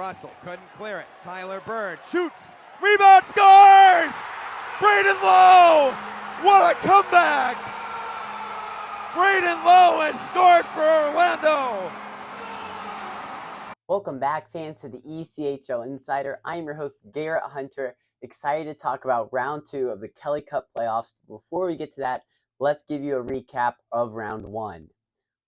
Russell couldn't clear it. Tyler Bird shoots, rebound, scores! Braden Lowe, what a comeback! Braden Lowe has scored for Orlando. Welcome back, fans, to the ECHL Insider. I am your host, Garrett Hunter, excited to talk about round 2 of the Kelly Cup playoffs. Before we get to that, let's give you a recap of round 1.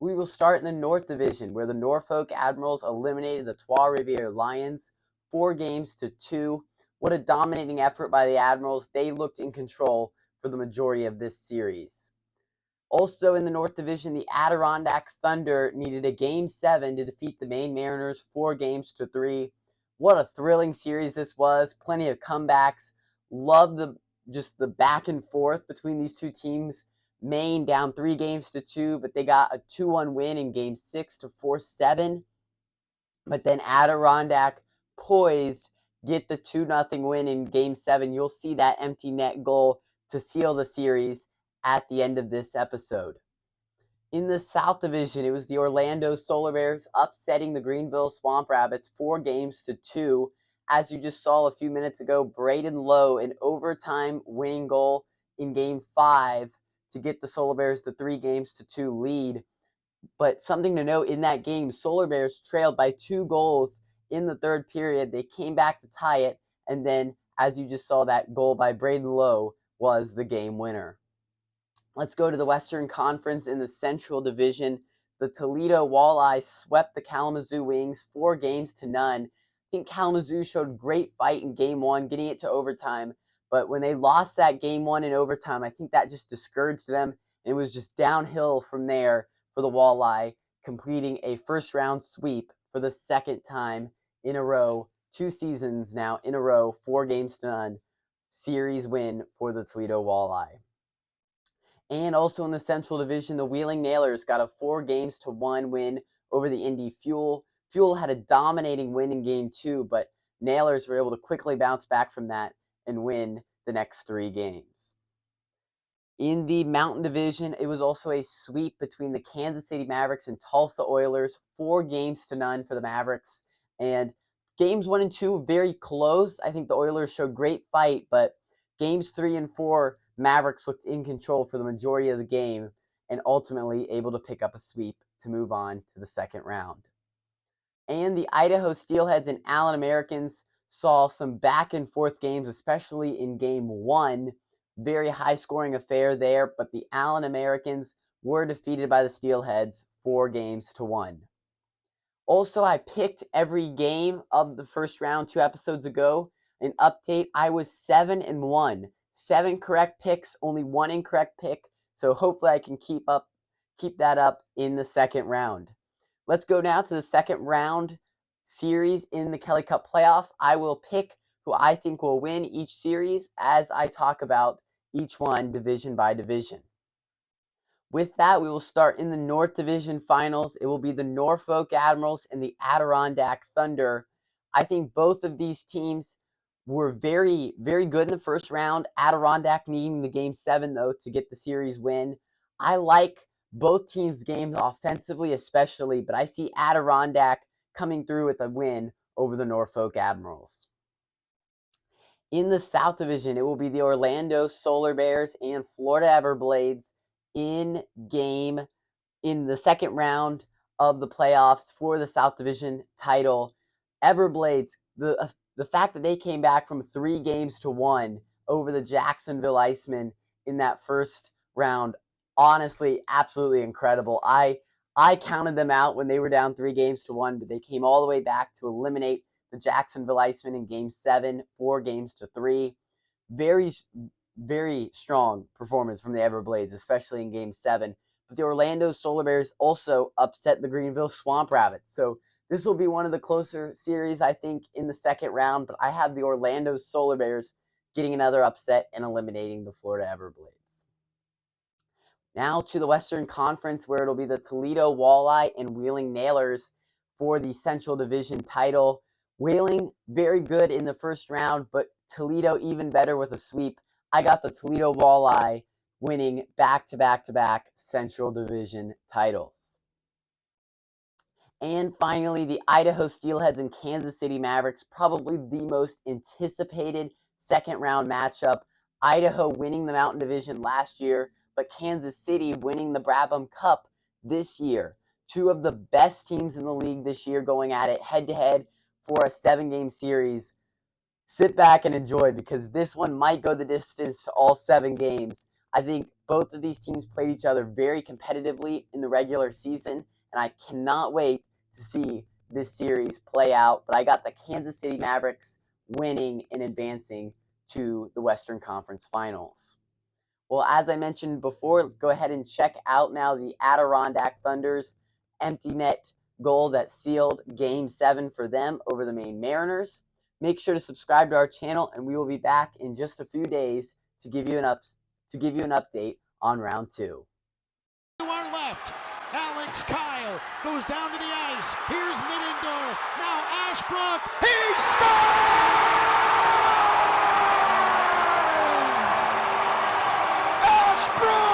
We will start in the North Division, where the Norfolk Admirals eliminated the Trois-Rivières Lions 4-2. What a dominating effort by the Admirals. They looked in control for the majority of this series. Also in the North Division, the Adirondack Thunder needed a Game 7 to defeat the Maine Mariners 4-3. What a thrilling series this was. Plenty of comebacks. Love the back and forth between these two teams. Maine down 3-2, but they got a 2-1 win in Game 6 to force 7. But then Adirondack poised, get the 2-0 win in Game 7. You'll see that empty net goal to seal the series at the end of this episode. In the South Division, it was the Orlando Solar Bears upsetting the Greenville Swamp Rabbits 4-2. As you just saw a few minutes ago, Braden Lowe, an overtime winning goal in Game 5 to get the Solar Bears the 3-2 lead. But something to note, in that game, Solar Bears trailed by 2 goals in the third period. They came back to tie it, and then, as you just saw, that goal by Braden Lowe was the game winner. Let's go to the Western Conference in the Central Division. The Toledo Walleyes swept the Kalamazoo Wings 4-0. I think Kalamazoo showed great fight in Game 1, getting it to overtime. But when they lost that Game 1 in overtime, I think that just discouraged them. And it was just downhill from there for the Walleye, completing a first-round sweep for the second time in a row, 2 seasons now in a row, 4-0 series win for the Toledo Walleye. And also in the Central Division, the Wheeling Nailers got a 4-1 win over the Indy Fuel. Fuel had a dominating win in Game 2, but Nailers were able to quickly bounce back from that and win the next 3 games. In the Mountain Division, it was also a sweep between the Kansas City Mavericks and Tulsa Oilers, 4-0 for the Mavericks. And Games 1 and 2, very close. I think the Oilers showed great fight, but Games 3 and 4, Mavericks looked in control for the majority of the game and ultimately able to pick up a sweep to move on to the second round. And the Idaho Steelheads and Allen Americans saw some back and forth games, especially in Game 1. Very high scoring affair there, but the Allen Americans were defeated by the Steelheads 4-1. Also, I picked every game of the first round 2 episodes ago. An update, I was 7-1. 7 correct picks, only 1 incorrect pick. So hopefully I can keep that up in the second round. Let's go now to the second round series in the Kelly Cup playoffs. I will pick who I think will win each series as I talk about each one division by division. With that, we will start in the North Division finals. It will be the Norfolk Admirals and the Adirondack Thunder. I think both of these teams were very, very good in the first round. Adirondack needing the Game 7, though, to get the series win. I like both teams' games offensively especially, but I see Adirondack coming through with a win over the Norfolk Admirals. In the South Division, it will be the Orlando Solar Bears and Florida Everblades in the second round of the playoffs for the South Division title. Everblades, the fact that they came back from 3-1 over the Jacksonville Icemen in that first round, honestly, absolutely incredible. I counted them out when they were down 3-1, but they came all the way back to eliminate the Jacksonville Icemen in Game 7, 4-3. Very, very strong performance from the Everblades, especially in Game 7. But the Orlando Solar Bears also upset the Greenville Swamp Rabbits. So this will be one of the closer series, I think, in the second round. But I have the Orlando Solar Bears getting another upset and eliminating the Florida Everblades. Now to the Western Conference, where it'll be the Toledo Walleye and Wheeling Nailers for the Central Division title. Wheeling, very good in the first round, but Toledo even better with a sweep. I got the Toledo Walleye winning back-to-back-to-back Central Division titles. And finally, the Idaho Steelheads and Kansas City Mavericks, probably the most anticipated second round matchup. Idaho winning the Mountain Division last year, but Kansas City winning the Brabham Cup this year. Two of the best teams in the league this year going at it head-to-head for a 7-game series. Sit back and enjoy, because this one might go the distance to all 7 games. I think both of these teams played each other very competitively in the regular season, and I cannot wait to see this series play out. But I got the Kansas City Mavericks winning and advancing to the Western Conference Finals. Well, as I mentioned before, go ahead and check out now the Adirondack Thunder's empty net goal that sealed Game 7 for them over the Maine Mariners. Make sure to subscribe to our channel, and we will be back in just a few days to give you an update on round 2. To our left, Alex Kyle goes down to the ice. Here's Middendorf. Now Ashbrook. He scores! Ashbrook!